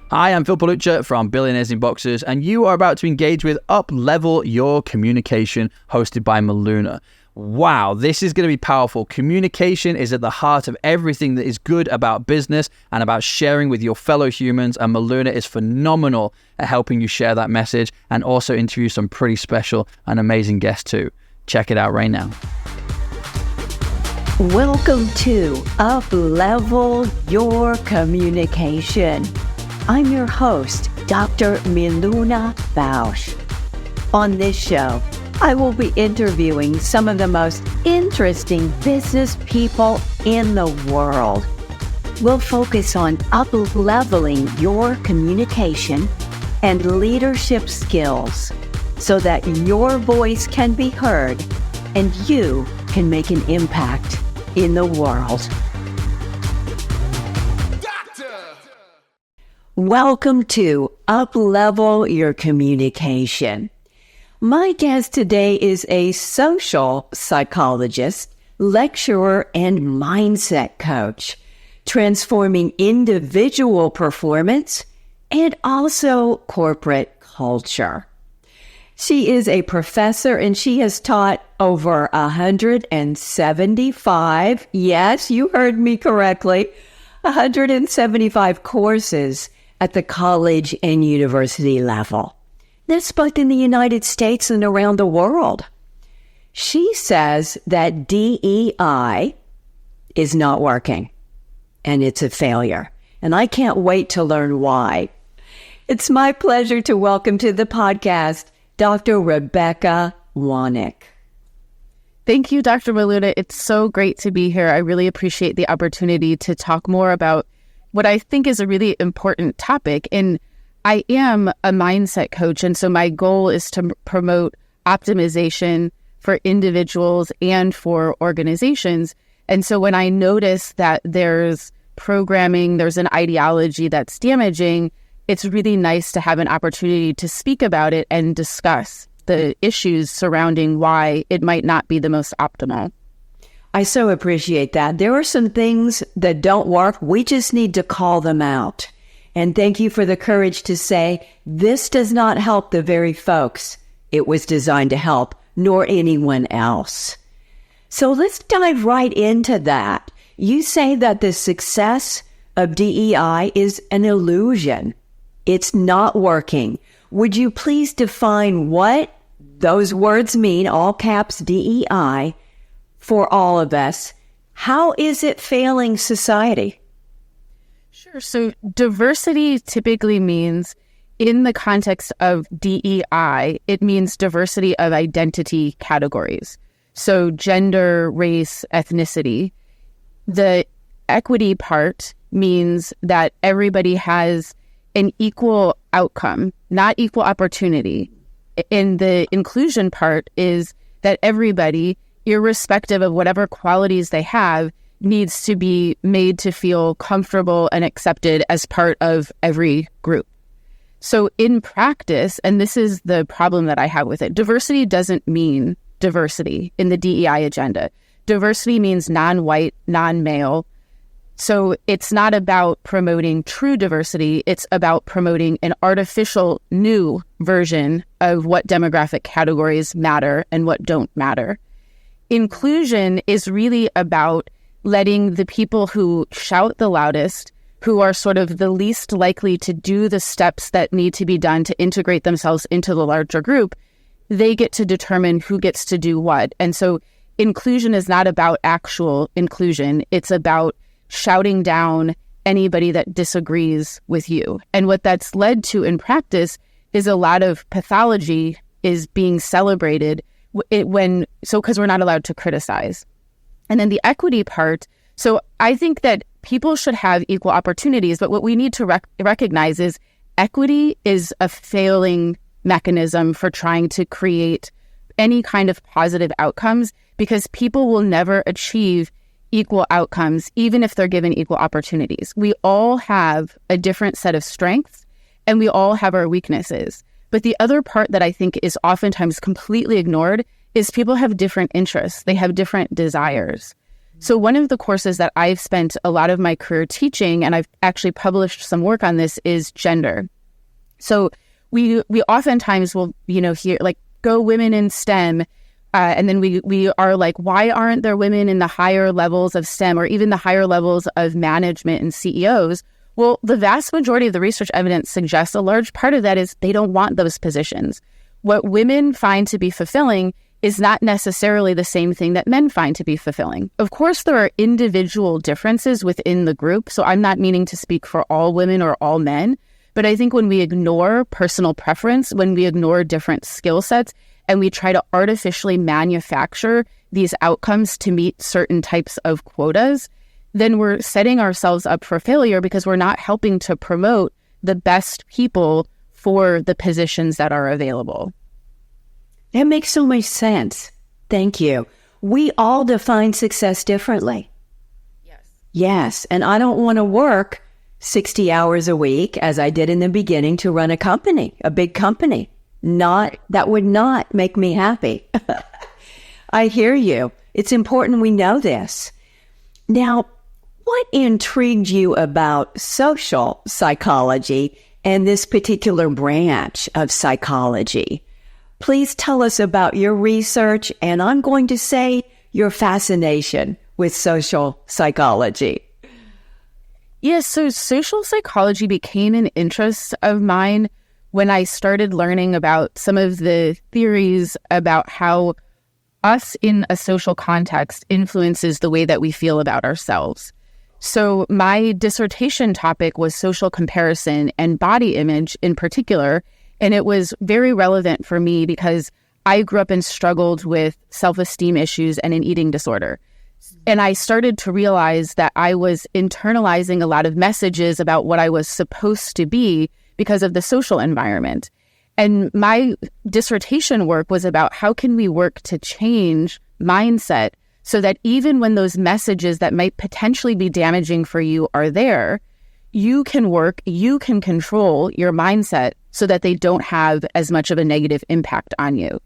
Hi, I'm Phil Palucha from Billionaires in Boxers, and you are about to engage with Up Level Your Communication, hosted by Maluna. Wow, this is going to be powerful. Communication is at the heart of everything that is good about business and about sharing with your fellow humans, and Maluna is phenomenal at helping you share that message and also interview some pretty special and amazing guests too. Check it out right now. Welcome to Up Level Your Communication. I'm your host, Dr. Miluna Bausch. On this show, I will be interviewing some of the most interesting business people in the world. We'll focus on up-leveling your communication and leadership skills so that your voice can be heard and you can make an impact in the world. Welcome to Up Level Your Communication. My guest today is a social psychologist, lecturer, and mindset coach, transforming individual performance and also corporate culture. She is a professor and she has taught over 175, yes, you heard me correctly, 175 courses at the college and university level. That's both in the United States and around the world. She says that DEI is not working and it's a failure. And I can't wait to learn why. It's my pleasure to welcome to the podcast Dr. Rebekah Wanic. Thank you, Dr. Maluna. It's so great to be here. I really appreciate the opportunity to talk more about what I think is a really important topic. And I am a mindset coach. And so my goal is to promote optimization for individuals and for organizations. And so when I notice that there's programming, there's an ideology that's damaging, it's really nice to have an opportunity to speak about it and discuss the issues surrounding why it might not be the most optimal. I so appreciate that. There are some things that don't work. We just need to call them out. And thank you for the courage to say, this does not help the very folks it was designed to help, nor anyone else. So let's dive right into that. You say that the success of DEI is an illusion. It's not working. Would you please define what those words mean, all caps DEI, for all of us? How is it failing society? Sure. So diversity typically means, in the context of DEI, it means diversity of identity categories. So gender, race, ethnicity. The equity part means that everybody has an equal outcome, not equal opportunity. And the inclusion part is that everybody, irrespective of whatever qualities they have, needs to be made to feel comfortable and accepted as part of every group. So in practice, and this is the problem that I have with it, diversity doesn't mean diversity in the DEI agenda. Diversity means non-white, non-male. So it's not about promoting true diversity. It's about promoting an artificial new version of what demographic categories matter and what don't matter. Inclusion is really about letting the people who shout the loudest, who are sort of the least likely to do the steps that need to be done to integrate themselves into the larger group, they get to determine who gets to do what. And so inclusion is not about actual inclusion. It's about shouting down anybody that disagrees with you. And what that's led to in practice is a lot of pathology is being celebrated because we're not allowed to criticize. And then the equity part, so I think that people should have equal opportunities, but what we need to recognize is equity is a failing mechanism for trying to create any kind of positive outcomes, because people will never achieve equal outcomes, even if they're given equal opportunities. We all have a different set of strengths and we all have our weaknesses. But the other part that I think is oftentimes completely ignored is people have different interests. They have different desires. So one of the courses that I've spent a lot of my career teaching, and I've actually published some work on this, is gender. So we oftentimes will, hear like, go women in STEM. And then we are like, why aren't there women in the higher levels of STEM or even the higher levels of management and CEOs? Well, the vast majority of the research evidence suggests a large part of that is they don't want those positions. What women find to be fulfilling is not necessarily the same thing that men find to be fulfilling. Of course, there are individual differences within the group, so I'm not meaning to speak for all women or all men, but I think when we ignore personal preference, when we ignore different skill sets, and we try to artificially manufacture these outcomes to meet certain types of quotas, then we're setting ourselves up for failure because we're not helping to promote the best people for the positions that are available. That makes so much sense. Thank you. We all define success differently. Yes, and I don't want to work 60 hours a week, as I did in the beginning, to run a company, a big company. That would not make me happy. I hear you. It's important we know this. Now, what intrigued you about social psychology and this particular branch of psychology? Please tell us about your research, and I'm going to say your fascination with social psychology. Yes, so social psychology became an interest of mine when I started learning about some of the theories about how us in a social context influences the way that we feel about ourselves. So my dissertation topic was social comparison and body image in particular, and it was very relevant for me because I grew up and struggled with self-esteem issues and an eating disorder. And I started to realize that I was internalizing a lot of messages about what I was supposed to be because of the social environment. And my dissertation work was about how can we work to change mindset so that even when those messages that might potentially be damaging for you are there, you can control your mindset so that they don't have as much of a negative impact on you.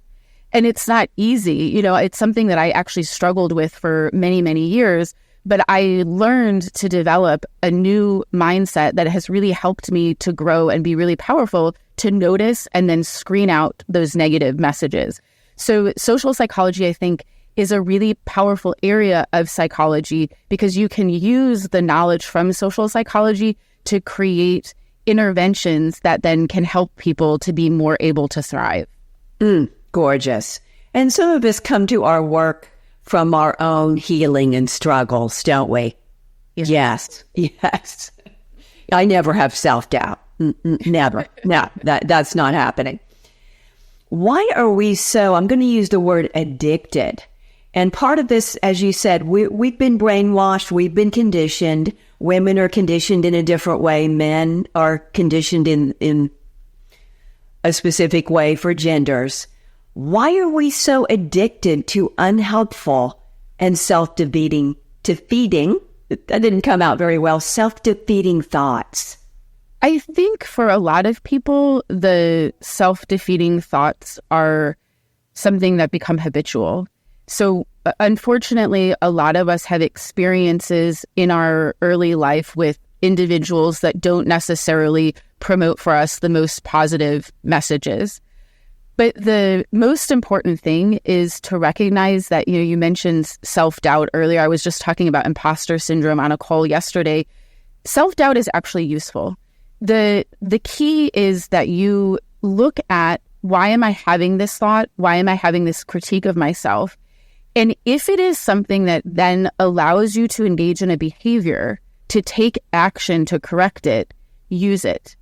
And it's not easy. It's something that I actually struggled with for many, many years. But I learned to develop a new mindset that has really helped me to grow and be really powerful to notice and then screen out those negative messages. So social psychology, I think, is a really powerful area of psychology because you can use the knowledge from social psychology to create interventions that then can help people to be more able to thrive. Gorgeous. And some of us come to our work from our own healing and struggles, don't we? Yes. I never have self-doubt. Never. No, that's not happening. Why are we so, I'm going to use the word addicted. And part of this, as you said, we've been brainwashed, we've been conditioned. Women are conditioned in a different way. Men are conditioned in a specific way for genders. Why are we so addicted to unhelpful and self-defeating, that didn't come out very well, self-defeating thoughts? I think for a lot of people, the self-defeating thoughts are something that become habitual. So unfortunately, a lot of us have experiences in our early life with individuals that don't necessarily promote for us the most positive messages. But the most important thing is to recognize that, you mentioned self-doubt earlier. I was just talking about imposter syndrome on a call yesterday. Self-doubt is actually useful. The key is that you look at, why am I having this thought? Why am I having this critique of myself? And if it is something that then allows you to engage in a behavior, to take action to correct it, use it.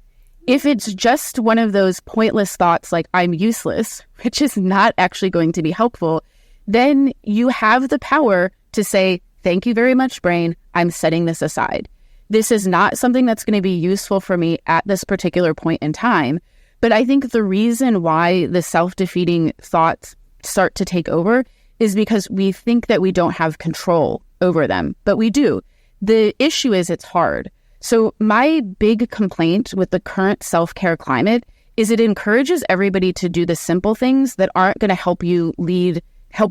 If it's just one of those pointless thoughts like I'm useless, which is not actually going to be helpful, then you have the power to say, thank you very much, brain, I'm setting this aside. This is not something that's going to be useful for me at this particular point in time. But I think the reason why the self-defeating thoughts start to take over is because we think that we don't have control over them, but we do. The issue is it's hard. So my big complaint with the current self-care climate is it encourages everybody to do the simple things that aren't going to help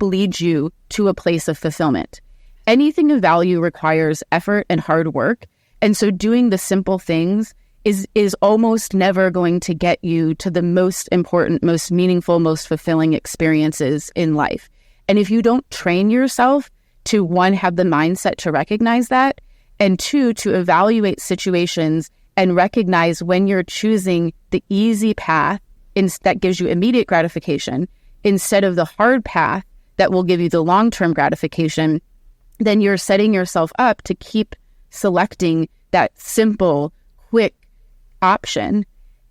lead you to a place of fulfillment. anything of value requires effort and hard work. And so doing the simple things is almost never going to get you to the most important, most meaningful, most fulfilling experiences in life. And if you don't train yourself to, one, have the mindset to recognize that, and two, to evaluate situations and recognize when you're choosing the easy path that gives you immediate gratification instead of the hard path that will give you the long-term gratification, then you're setting yourself up to keep selecting that simple, quick option,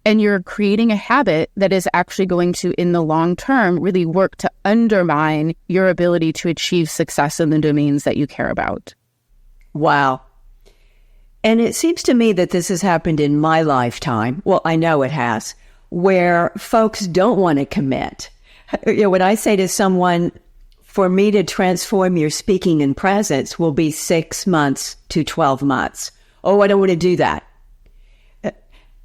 and you're creating a habit that is actually going to, in the long term, really work to undermine your ability to achieve success in the domains that you care about. Wow. And it seems to me that this has happened in my lifetime. Well, I know it has, where folks don't want to commit. When I say to someone, for me to transform your speaking and presence will be 6 months to 12 months. Oh, I don't want to do that.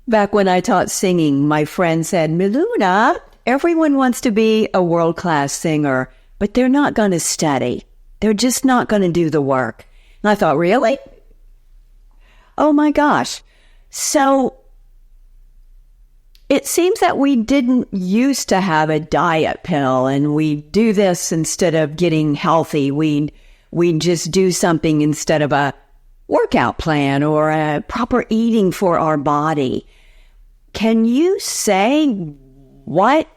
Back when I taught singing, my friend said, Miluna, everyone wants to be a world-class singer, but they're not going to study. They're just not going to do the work. And I thought, really? Oh my gosh. So it seems that we didn't used to have a diet pill and we do this instead of getting healthy. We just do something instead of a workout plan or a proper eating for our body. Can you say what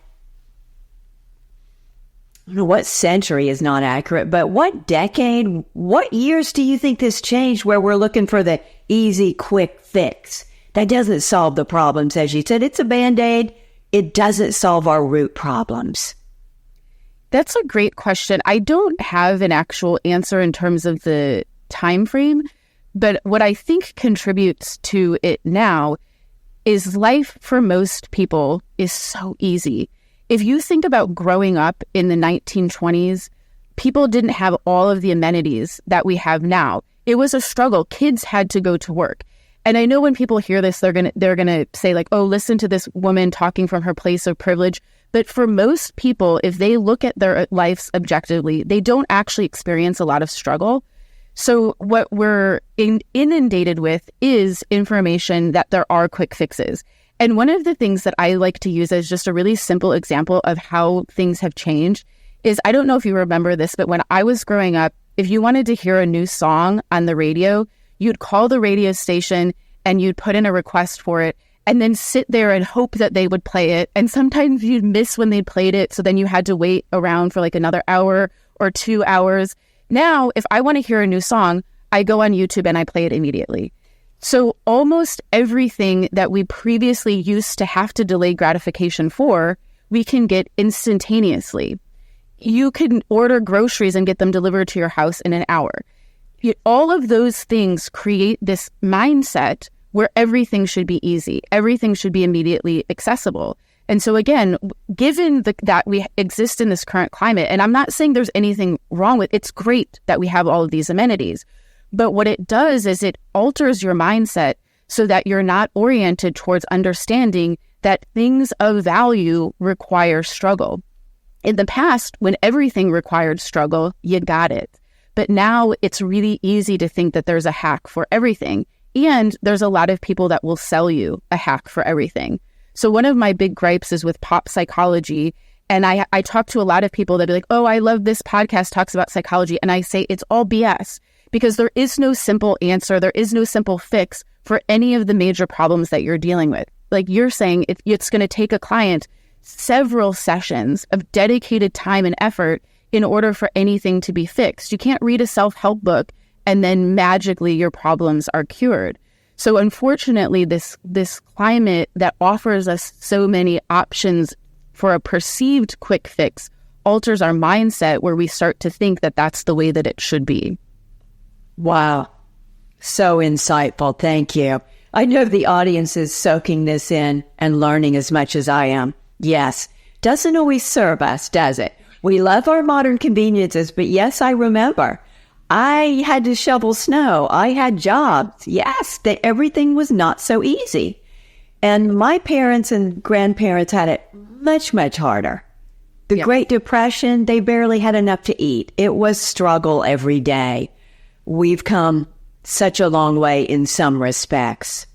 century is not accurate, but what decade, what years do you think this changed where we're looking for the easy, quick fix? That doesn't solve the problems. As you said, it's a Band-Aid. It doesn't solve our root problems. That's a great question. I don't have an actual answer in terms of the time frame, but what I think contributes to it now is life for most people is so easy. If you think about growing up in the 1920s, people didn't have all of the amenities that we have now. It was a struggle. Kids had to go to work. And I know when people hear this, they're gonna say like, oh, listen to this woman talking from her place of privilege. But for most people, if they look at their lives objectively, they don't actually experience a lot of struggle. So what we're inundated with is information that there are quick fixes. And one of the things that I like to use as just a really simple example of how things have changed is, I don't know if you remember this, but when I was growing up, if you wanted to hear a new song on the radio, you'd call the radio station and you'd put in a request for it and then sit there and hope that they would play it. And sometimes you'd miss when they played it. So then you had to wait around for like another hour or 2 hours. Now, if I want to hear a new song, I go on YouTube and I play it immediately. So almost everything that we previously used to have to delay gratification for, we can get instantaneously. You can order groceries and get them delivered to your house in an hour. All of those things create this mindset where everything should be easy. Everything should be immediately accessible. And so again, given that we exist in this current climate, and I'm not saying there's anything wrong with it, it's great that we have all of these amenities. But what it does is it alters your mindset so that you're not oriented towards understanding that things of value require struggle. In the past, when everything required struggle, you got it. But now it's really easy to think that there's a hack for everything. And there's a lot of people that will sell you a hack for everything. So one of my big gripes is with pop psychology. And I talk to a lot of people that be like, oh, I love this podcast talks about psychology. And I say it's all BS because there is no simple answer. There is no simple fix for any of the major problems that you're dealing with. Like you're saying, it's going to take a client several sessions of dedicated time and effort in order for anything to be fixed. You can't read a self-help book and then magically your problems are cured. So unfortunately, this climate that offers us so many options for a perceived quick fix alters our mindset where we start to think that that's the way that it should be. Wow. So insightful. Thank you. I know the audience is soaking this in and learning as much as I am. Yes. Doesn't always serve us, does it? We love our modern conveniences, but yes, I remember. I had to shovel snow. I had jobs. Yes, everything was not so easy. And my parents and grandparents had it much, much harder. The Great Depression, they barely had enough to eat. It was struggle every day. we've come such a long way in some respects.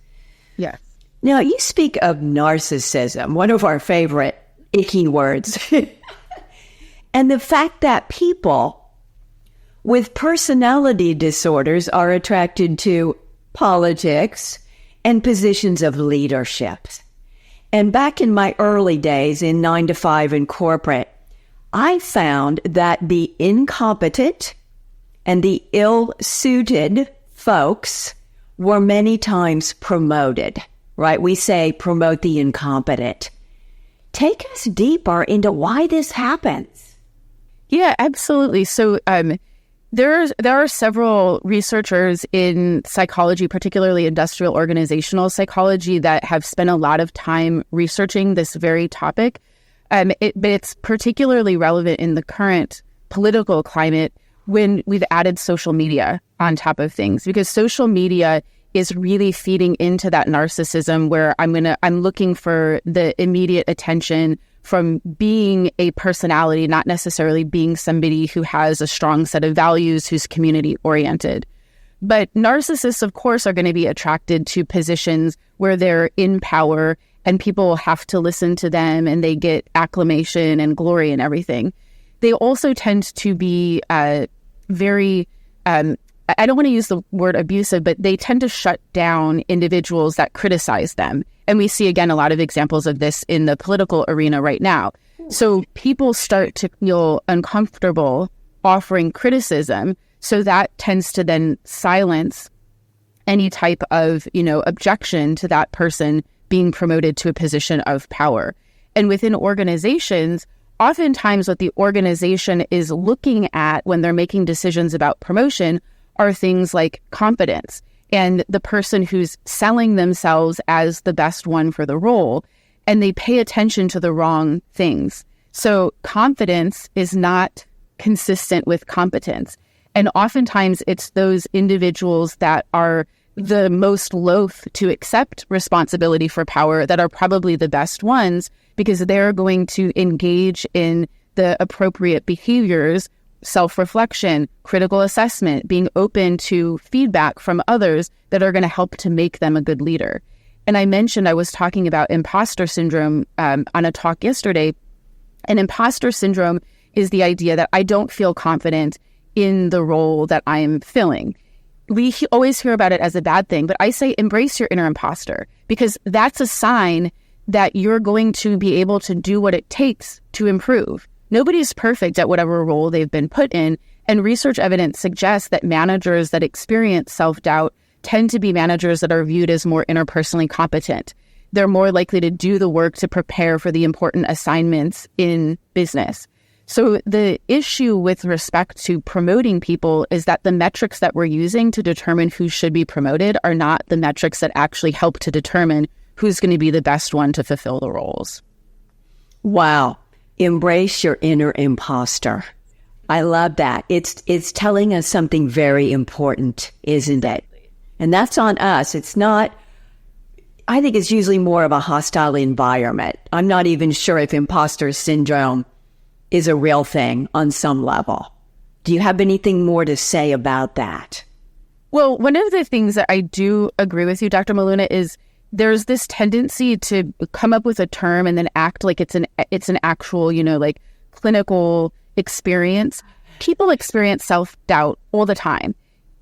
Yes. Now, you speak of narcissism, one of our favorite icky words, and the fact that people with personality disorders are attracted to politics and positions of leadership. And back in my early days in 9 to 5 in corporate, I found that the incompetent and the ill-suited folks were many times promoted, right? We say promote the incompetent. Take us deeper into why this happens. Yeah, absolutely. So there are several researchers in psychology, particularly industrial organizational psychology, that have spent a lot of time researching this very topic. But it's particularly relevant in the current political climate when we've added social media on top of things, because social media is really feeding into that narcissism where I'm looking for the immediate attention from being a personality, not necessarily being somebody who has a strong set of values, who's community oriented. But narcissists, of course, are going to be attracted to positions where they're in power and people have to listen to them and they get acclamation and glory and everything. They also tend to be very, I don't want to use the word abusive, but they tend to shut down individuals that criticize them. And we see, again, a lot of examples of this in the political arena right now. So people start to feel uncomfortable offering criticism. So that tends to then silence any type of, objection to that person being promoted to a position of power. And within organizations, oftentimes what the organization is looking at when they're making decisions about promotion are things like competence and the person who's selling themselves as the best one for the role, and they pay attention to the wrong things. So confidence is not consistent with competence. And oftentimes it's those individuals that are the most loath to accept responsibility for power that are probably the best ones, because they're going to engage in the appropriate behaviors, self-reflection, critical assessment, being open to feedback from others that are going to help to make them a good leader. And I mentioned I was talking about imposter syndrome on a talk yesterday. And imposter syndrome is the idea that I don't feel confident in the role that I am filling. We always hear about it as a bad thing, but I say embrace your inner imposter, because that's a sign that you're going to be able to do what it takes to improve. Nobody's perfect at whatever role they've been put in, and research evidence suggests that managers that experience self-doubt tend to be managers that are viewed as more interpersonally competent. They're more likely to do the work to prepare for the important assignments in business. So the issue with respect to promoting people is that the metrics that we're using to determine who should be promoted are not the metrics that actually help to determine who's going to be the best one to fulfill the roles. Wow. Embrace your inner imposter. I love that. It's telling us something very important, isn't it? And that's on us. It's not, I think it's usually more of a hostile environment. I'm not even sure if imposter syndrome is a real thing on some level. Do you have anything more to say about that? Well, one of the things that I do agree with you, Dr. Maluna, is there's this tendency to come up with a term and then act like it's an actual, like clinical experience. People experience self-doubt all the time.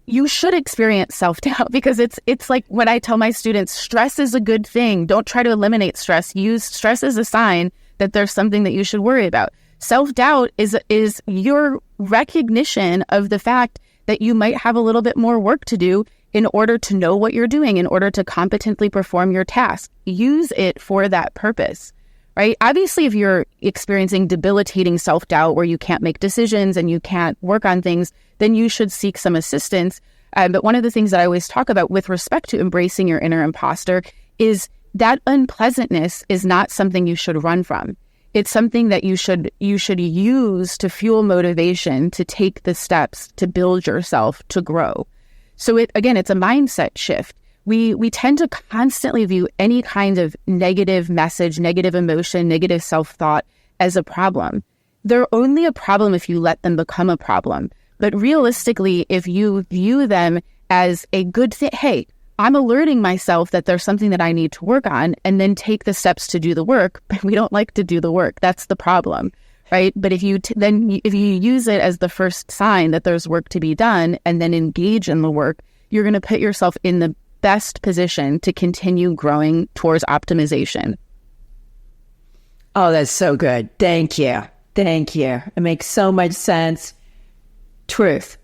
You should experience self-doubt, because it's like when I tell my students, stress is a good thing. Don't try to eliminate stress. Use stress as a sign that there's something that you should worry about. Self-doubt is your recognition of the fact that you might have a little bit more work to do in order to know what you're doing, in order to competently perform your task. Use it for that purpose, right? Obviously, if you're experiencing debilitating self-doubt where you can't make decisions and you can't work on things, then you should seek some assistance. But one of the things that I always talk about with respect to embracing your inner imposter is that unpleasantness is not something you should run from. It's something that you should use to fuel motivation, to take the steps, to build yourself, to grow. So it's a mindset shift. We tend to constantly view any kind of negative message, negative emotion, negative self-thought as a problem. They're only a problem if you let them become a problem. But realistically, if you view them as a good thing, hey, I'm alerting myself that there's something that I need to work on, and then take the steps to do the work. But we don't like to do the work. That's the problem, right? But if you if you use it as the first sign that there's work to be done, and then engage in the work, you're going to put yourself in the best position to continue growing towards optimization. Oh, that's so good. Thank you. Thank you. It makes so much sense. Truth.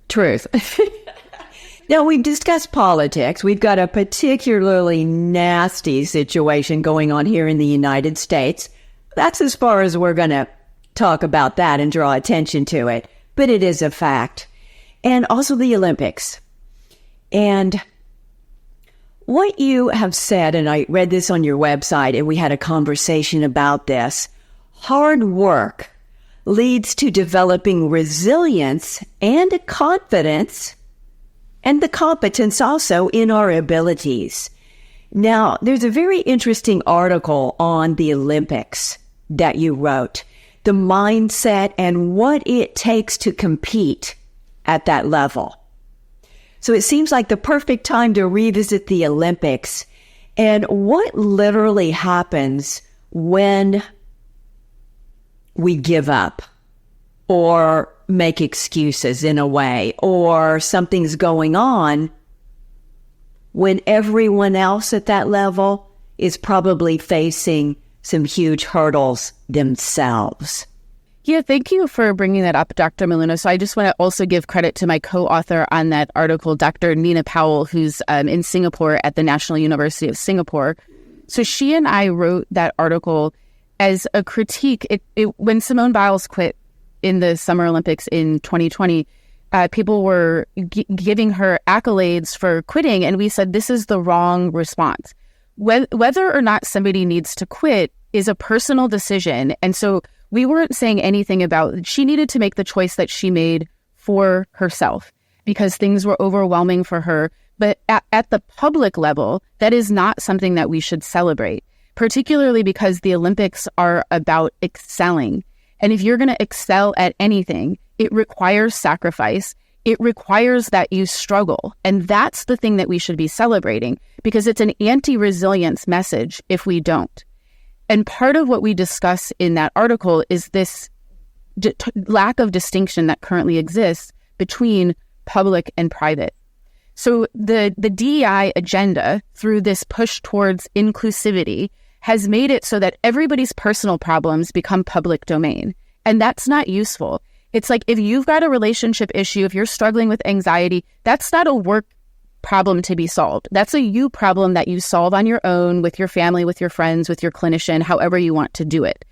Now, we've discussed politics. We've got a particularly nasty situation going on here in the United States. That's as far as we're going to talk about that and draw attention to it. But it is a fact. And also the Olympics. And what you have said, and I read this on your website, and we had a conversation about this, hard work leads to developing resilience and confidence, and the competence also in our abilities. Now, there's a very interesting article on the Olympics that you wrote, the mindset and what it takes to compete at that level. So it seems like the perfect time to revisit the Olympics and what literally happens when we give up or make excuses in a way, or something's going on when everyone else at that level is probably facing some huge hurdles themselves. Yeah, thank you for bringing that up, Dr. Maluna. So I just want to also give credit to my co-author on that article, Dr. Nina Powell, who's in Singapore at the National University of Singapore. So she and I wrote that article as a critique. When Simone Biles quit in the Summer Olympics in 2020, people were giving her accolades for quitting, and we said this is the wrong response. Whether or not somebody needs to quit is a personal decision, and so we weren't saying anything about, she needed to make the choice that she made for herself because things were overwhelming for her. But at the public level, that is not something that we should celebrate, particularly because the Olympics are about excelling. And if you're going to excel at anything, it requires sacrifice. It requires that you struggle. And that's the thing that we should be celebrating, because it's an anti-resilience message if we don't. And part of what we discuss in that article is this lack of distinction that currently exists between public and private. So the DEI agenda, through this push towards inclusivity, has made it so that everybody's personal problems become public domain. And that's not useful. It's like if you've got a relationship issue, if you're struggling with anxiety, that's not a work problem to be solved. That's a you problem that you solve on your own, with your family, with your friends, with your clinician, however you want to do it.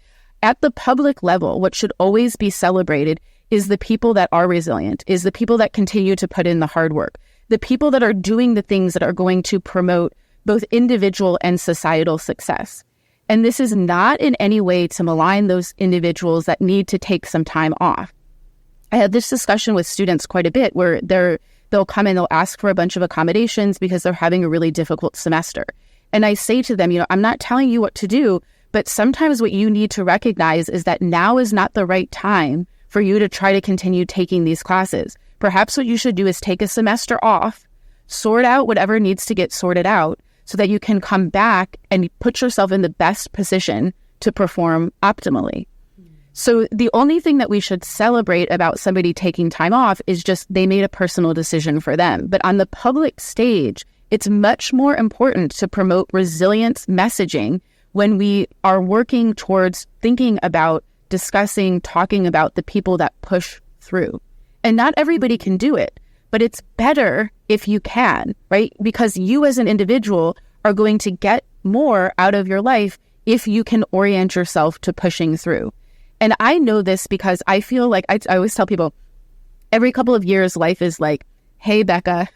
At the public level, what should always be celebrated is the people that are resilient, is the people that continue to put in the hard work, the people that are doing the things that are going to promote both individual and societal success. And this is not in any way to malign those individuals that need to take some time off. I had this discussion with students quite a bit where they'll come and they'll ask for a bunch of accommodations because they're having a really difficult semester. And I say to them, I'm not telling you what to do, but sometimes what you need to recognize is that now is not the right time for you to try to continue taking these classes. Perhaps what you should do is take a semester off, sort out whatever needs to get sorted out so that you can come back and put yourself in the best position to perform optimally. So the only thing that we should celebrate about somebody taking time off is just they made a personal decision for them. But on the public stage, it's much more important to promote resilience messaging when we are working towards thinking about, discussing, talking about the people that push through. And not everybody can do it, but it's better if you can, right? Because you as an individual are going to get more out of your life if you can orient yourself to pushing through. And I know this because I feel like I always tell people every couple of years, life is like, hey, Becca,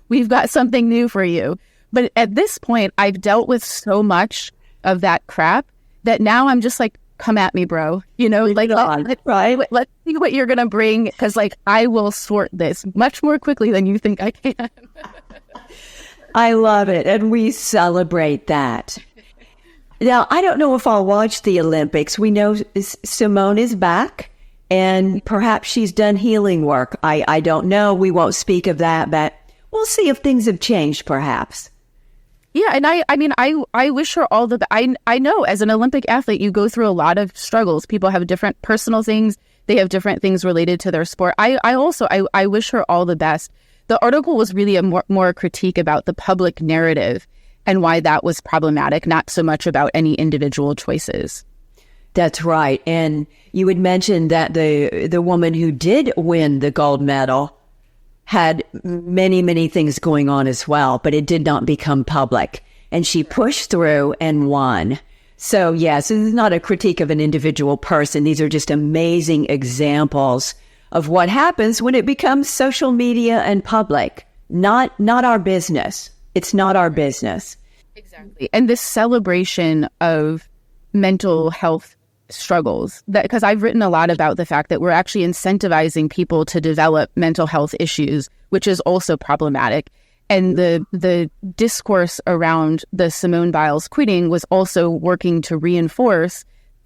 we've got something new for you. But at this point, I've dealt with so much of that crap that now I'm just like, come at me, bro. Let's see what you're going to bring, because I will sort this much more quickly than you think I can. I love it. And we celebrate that. Now, I don't know if I'll watch the Olympics. We know Simone is back. And perhaps she's done healing work. I don't know. We won't speak of that, but we'll see if things have changed, perhaps. Yeah, and I wish her all the I know as an Olympic athlete, you go through a lot of struggles. People have different personal things. They have different things related to their sport. I wish her all the best. The article was really a more critique about the public narrative and why that was problematic, not so much about any individual choices. That's right. And you had mentioned that the woman who did win the gold medal had many, many things going on as well, but it did not become public. And she pushed through and won. So yes, this is not a critique of an individual person. These are just amazing examples of what happens when it becomes social media and public. Not our business. It's not our business. Exactly. And this celebration of mental health struggles, that because I've written a lot about the fact that we're actually incentivizing people to develop mental health issues, which is also problematic. And the discourse around the Simone Biles quitting was also working to reinforce,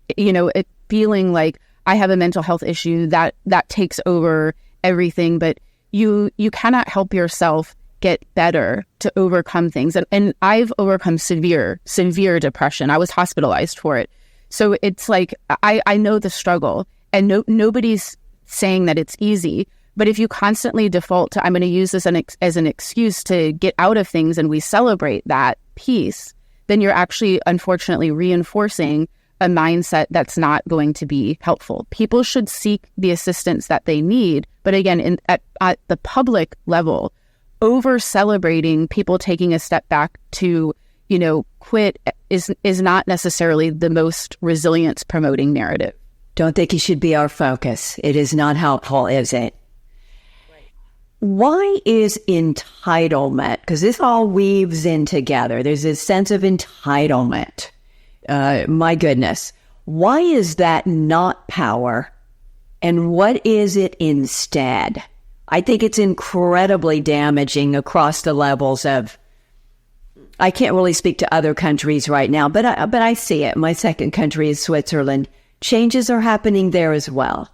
it feeling like I have a mental health issue that takes over everything, but you cannot help yourself get better to overcome things. And I've overcome severe depression. I was hospitalized for it. So it's like, I know the struggle, and nobody's saying that it's easy. But if you constantly default to, I'm going to use this as an excuse to get out of things, and we celebrate that piece, then you're actually, unfortunately, reinforcing a mindset that's not going to be helpful. People should seek the assistance that they need. But again, at the public level, over celebrating people taking a step back to quit is not necessarily the most resilience promoting narrative. Don't think it should be our focus. It is not helpful, is it? Right. Why is entitlement? Because this all weaves in together. There's this sense of entitlement. My goodness. Why is that not power? And what is it instead? I think it's incredibly damaging across the levels of, I can't really speak to other countries right now, but I see it. My second country is Switzerland. Changes are happening there as well.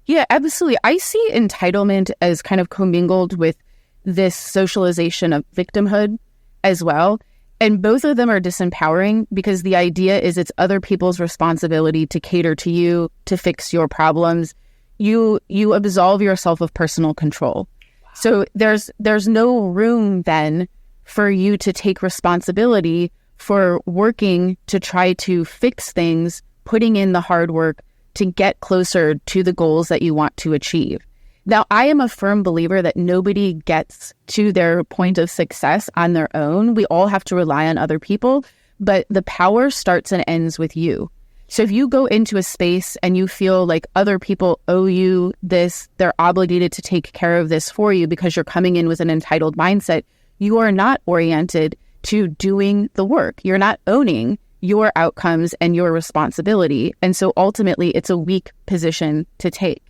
Yeah, absolutely. I see entitlement as kind of commingled with this socialization of victimhood as well. And both of them are disempowering because the idea is it's other people's responsibility to cater to you, to fix your problems. You absolve yourself of personal control. Wow. So there's no room then for you to take responsibility for working to try to fix things, putting in the hard work to get closer to the goals that you want to achieve. Now, I am a firm believer that nobody gets to their point of success on their own. We all have to rely on other people, but the power starts and ends with you. So if you go into a space and you feel like other people owe you this, they're obligated to take care of this for you because you're coming in with an entitled mindset, you are not oriented to doing the work. You're not owning your outcomes and your responsibility. And so ultimately, it's a weak position to take.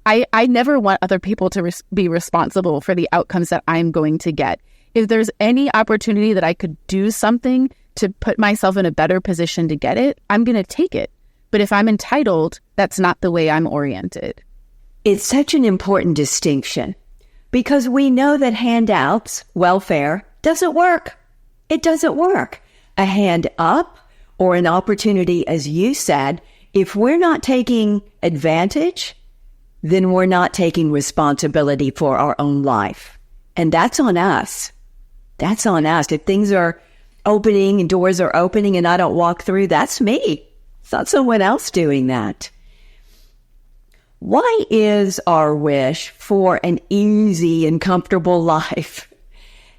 I never want other people to be responsible for the outcomes that I'm going to get. If there's any opportunity that I could do something to put myself in a better position to get it, I'm going to take it. But if I'm entitled, that's not the way I'm oriented. It's such an important distinction because we know that handouts, welfare, doesn't work. It doesn't work. A hand up or an opportunity, as you said, if we're not taking advantage, then we're not taking responsibility for our own life. And that's on us. That's on us. If things are opening and doors are opening and I don't walk through, that's me. It's not someone else doing that. Why is our wish for an easy and comfortable life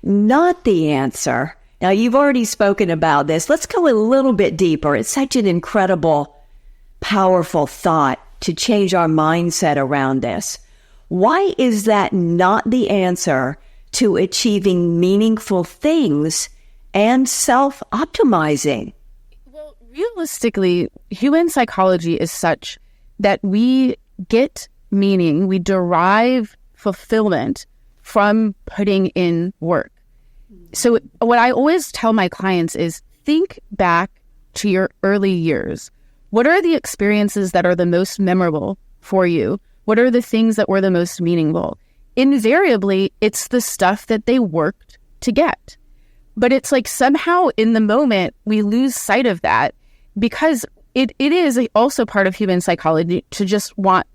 not the answer? Now, you've already spoken about this. Let's go a little bit deeper. It's such an incredible, powerful thought to change our mindset around this. Why is that not the answer to achieving meaningful things and self-optimizing? Well, realistically, human psychology is such that we get meaning, we derive fulfillment from putting in work. So what I always tell my clients is think back to your early years. What are the experiences that are the most memorable for you? What are the things that were the most meaningful? Invariably, it's the stuff that they worked to get. But it's like somehow in the moment, we lose sight of that because it is also part of human psychology to just want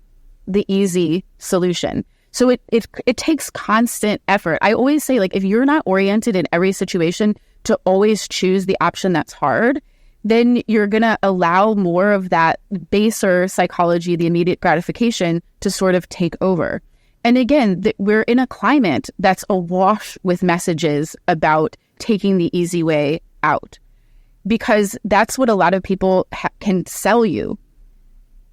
the easy solution. So it takes constant effort. I always say, like, if you're not oriented in every situation to always choose the option that's hard, then you're going to allow more of that baser psychology, the immediate gratification, to sort of take over. And again, we're in a climate that's awash with messages about taking the easy way out, because that's what a lot of people can sell you.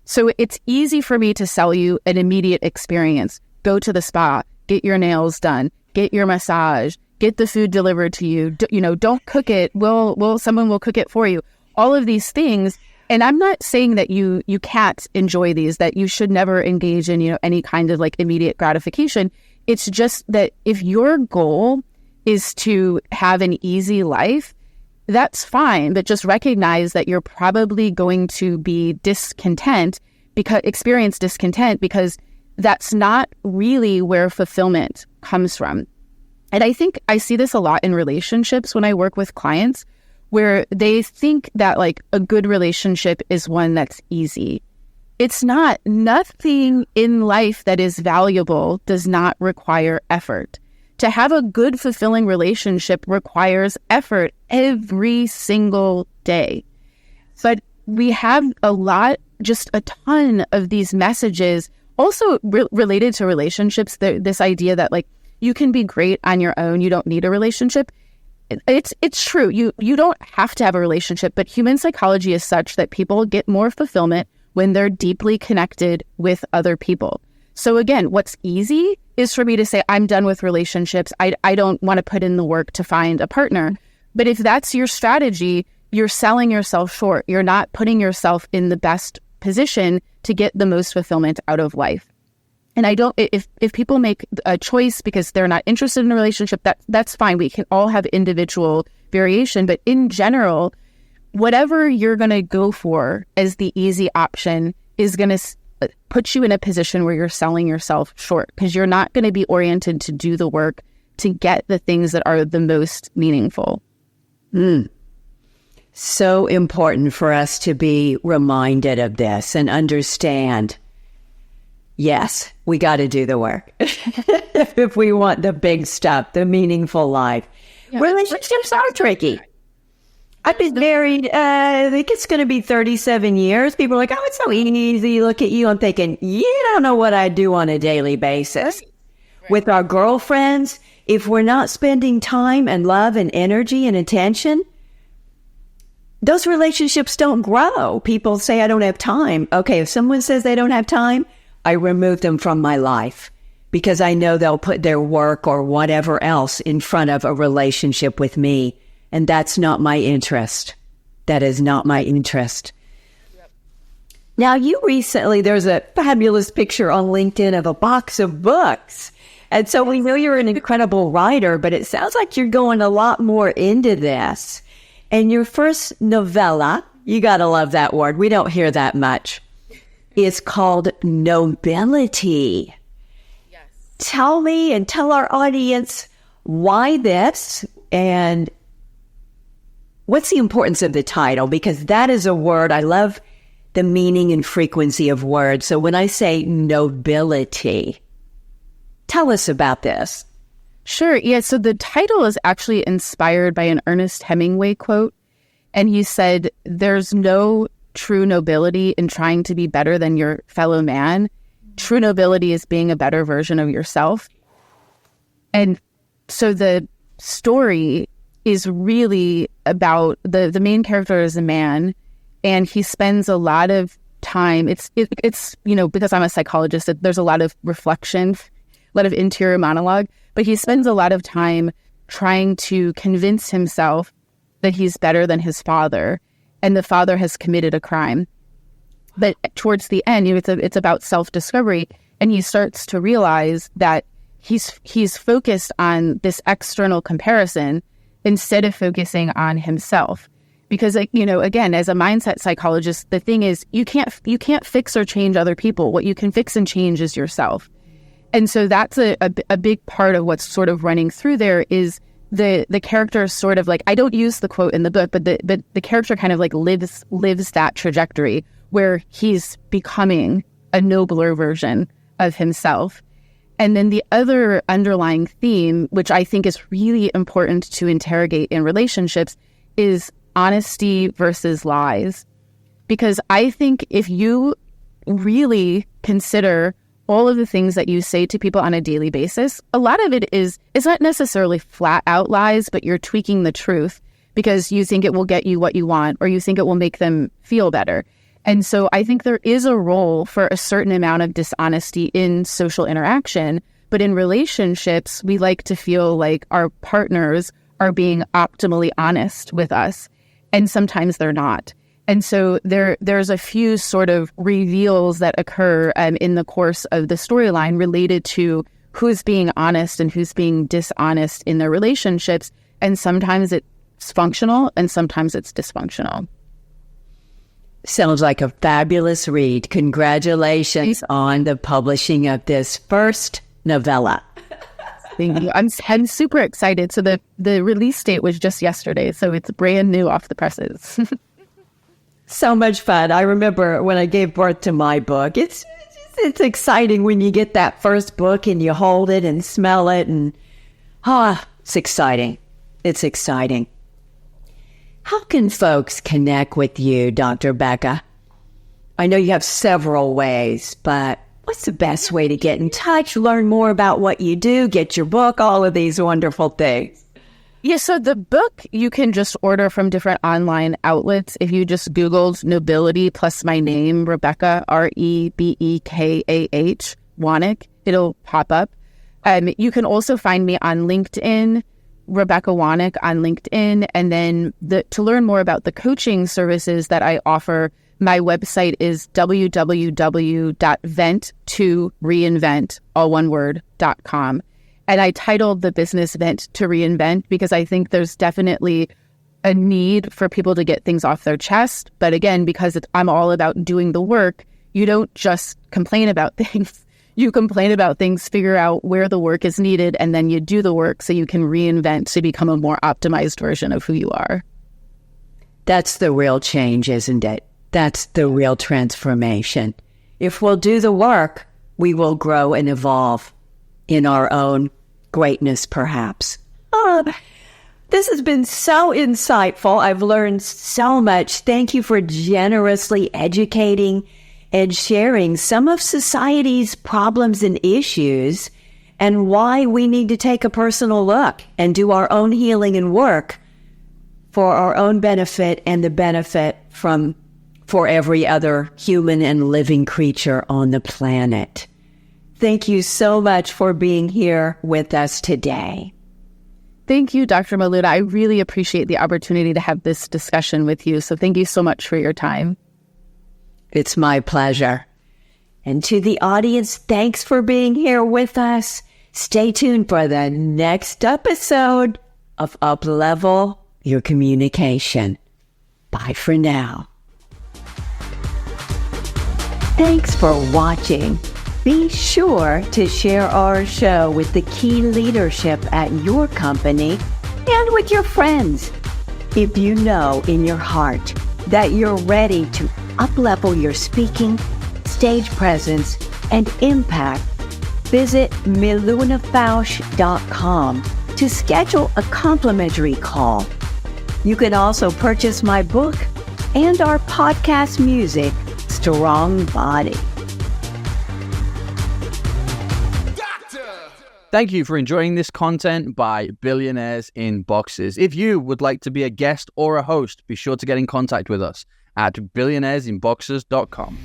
So it's easy for me to sell you an immediate experience. Go to the spa, get your nails done, get your massage, get the food delivered to you. Don't cook it. Someone will cook it for you. All of these things. And I'm not saying that you can't enjoy these, that you should never engage in, any kind of like immediate gratification. It's just that if your goal is to have an easy life, that's fine. But just recognize that you're probably going to be experience discontent, because that's not really where fulfillment comes from. And I think I see this a lot in relationships when I work with clients, where they think that like a good relationship is one that's easy. It's not. Nothing in life that is valuable does not require effort. To have a good, fulfilling relationship requires effort every single day. But we have just a ton of these messages also related to relationships. This idea that like you can be great on your own, you don't need a relationship. It's true. You don't have to have a relationship, but human psychology is such that people get more fulfillment when they're deeply connected with other people. So again, what's easy is for me to say, I'm done with relationships. I don't want to put in the work to find a partner. But if that's your strategy, you're selling yourself short. You're not putting yourself in the best position to get the most fulfillment out of life. And if people make a choice because they're not interested in a relationship, that's fine. We can all have individual variation. But in general, whatever you're going to go for as the easy option is going to put you in a position where you're selling yourself short, because you're not going to be oriented to do the work to get the things that are the most meaningful. So important for us to be reminded of this and understand, yes, we got to do the work if we want the big stuff, the meaningful life. Yeah. Relationships are tricky. I've been married, I think it's going to be 37 years. People are like, oh, it's so easy. Look at you. I'm thinking, you don't know what I do on a daily basis. Right. With our girlfriends, if we're not spending time and love and energy and attention, those relationships don't grow. People say, I don't have time. Okay, if someone says they don't have time, I remove them from my life, because I know they'll put their work or whatever else in front of a relationship with me. And that's not my interest. That is not my interest. Yep. Now, you recently, there's a fabulous picture on LinkedIn of a box of books. And so we know you're an incredible writer, but it sounds like you're going a lot more into this. And your first novella, you got to love that word. We don't hear that much. Is called Nobility. Yes. Tell me and tell our audience why this, and what's the importance of the title? Because that is a word. I love the meaning and frequency of words. So when I say nobility, tell us about this. Sure. Yeah. So the title is actually inspired by an Ernest Hemingway quote. And he said, there's no true nobility in trying to be better than your fellow man. True nobility is being a better version of yourself. And so the story is really about the main character is a man, and he spends a lot of time. It's because I'm a psychologist, there's a lot of reflection, a lot of interior monologue, but he spends a lot of time trying to convince himself that he's better than his father, and the father has committed a crime. But towards the end, it's about self-discovery, and he starts to realize that he's focused on this external comparison instead of focusing on himself. Because, again, as a mindset psychologist, the thing is you can't fix or change other people. What you can fix and change is yourself. And so that's a big part of what's sort of running through there is the character is sort of like, I don't use the quote in the book, but the character kind of like lives that trajectory where he's becoming a nobler version of himself. And then the other underlying theme, which I think is really important to interrogate in relationships, is honesty versus lies. Because I think if you really consider all of the things that you say to people on a daily basis, a lot of it is not necessarily flat out lies, but you're tweaking the truth because you think it will get you what you want or you think it will make them feel better. And so I think there is a role for a certain amount of dishonesty in social interaction, but in relationships, we like to feel like our partners are being optimally honest with us, and sometimes they're not. And so there's a few sort of reveals that occur in the course of the storyline related to who's being honest and who's being dishonest in their relationships. And sometimes it's functional and sometimes it's dysfunctional. Sounds like a fabulous read. Congratulations on the publishing of this first novella. Thank you. I'm super excited. So the release date was just yesterday, so it's brand new off the presses. So much fun. I remember when I gave birth to my book. It's exciting when you get that first book and you hold it and smell it, and it's exciting. It's exciting. How can folks connect with you, Dr. Rebekah? I know you have several ways, but what's the best way to get in touch, learn more about what you do, get your book, all of these wonderful things? Yeah, so the book you can just order from different online outlets. If you just Googled Nobility plus my name, Rebekah, Rebekah, Wanic, it'll pop up. You can also find me on LinkedIn, Rebekah Wanic on LinkedIn. And then to learn more about the coaching services that I offer, my website is www.vent2reinvent.com. And I titled the business Vent to Reinvent because I think there's definitely a need for people to get things off their chest. But again, because I'm all about doing the work, you don't just complain about things. You complain about things, figure out where the work is needed, and then you do the work so you can reinvent to become a more optimized version of who you are. That's the real change, isn't it? That's the real transformation. If we'll do the work, we will grow and evolve in our own greatness, perhaps. This has been so insightful. I've learned so much. Thank you for generously educating and sharing some of society's problems and issues and why we need to take a personal look and do our own healing and work for our own benefit and the benefit for every other human and living creature on the planet. Thank you so much for being here with us today. Thank you, Dr. Maluda. I really appreciate the opportunity to have this discussion with you. So thank you so much for your time. It's my pleasure. And to the audience, thanks for being here with us. Stay tuned for the next episode of Up-Level Your Communication. Bye for now. Thanks for watching. Be sure to share our show with the key leadership at your company and with your friends. If you know in your heart that you're ready to up-level your speaking, stage presence, and impact, visit milunafausch.com to schedule a complimentary call. You can also purchase my book and our podcast music, Strong Body. Thank you for enjoying this content by Billionaires in Boxes. If you would like to be a guest or a host, be sure to get in contact with us at billionairesinboxes.com.